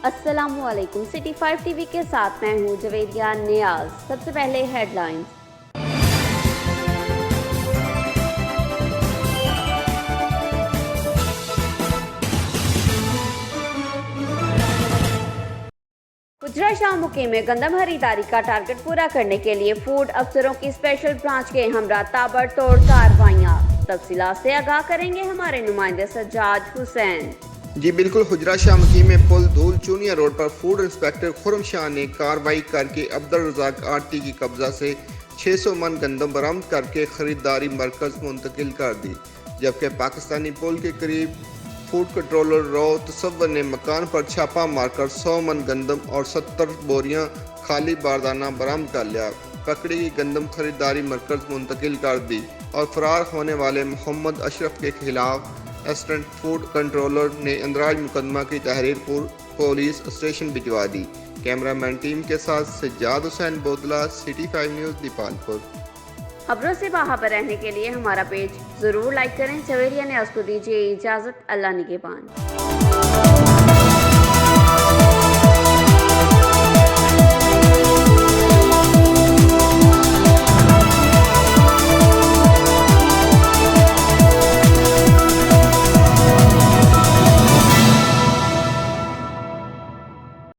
अस्सलामुअलैकुम। City 5 TV के साथ मैं हूं जवेरिया नियाज। सबसे पहले हेडलाइंस। हुजरा शाह मुकीम में गंदम खरीदारी का टारगेट पूरा करने के लिए फूड अफसरों की स्पेशल ब्रांच के हमरा ताबड़तोड़ कार्रवाइयां। तफसीलात से आगाह करेंगे हमारे नुमाइंदे सज्जाद हुसैन। जी बिल्कुल, हुजरा शाह मुकीम में पुल धूल चूनिया रोड पर फूड इंस्पेक्टर खुरम शाह ने कार्रवाई करके अब्दुल रज़ाक आरटी की कब्जा से 600 मन गंदम बरामद करके खरीदारी मरकज मुंतकिल कर दी। जबकि पाकिस्तानी पुल के करीब फूड कंट्रोलर रो तसव्वुर ने मकान पर छापा मारकर 100 मन गंदम और 70 बोरियां खाली बारदाना बरामद कर लिया। पकड़ी गई गंदम खरीदारी मरकज मुंतकिल कर दी और फरार होने वाले मोहम्मद अशरफ के खिलाफ असिस्टेंट फूड कंट्रोलर ने अंदराज मुकदमा की तहरीर पुलिस स्टेशन भिजवा दी। कैमरामैन टीम के साथ सज्जाद हुसैन बोदला, सिटी 5 न्यूज़ दीपालपुर। खबरों से बाखबर रहने के लिए हमारा पेज जरूर लाइक करें। जवेरिया न्याज को दीजिए इजाजत। अल्लाह निगहबान।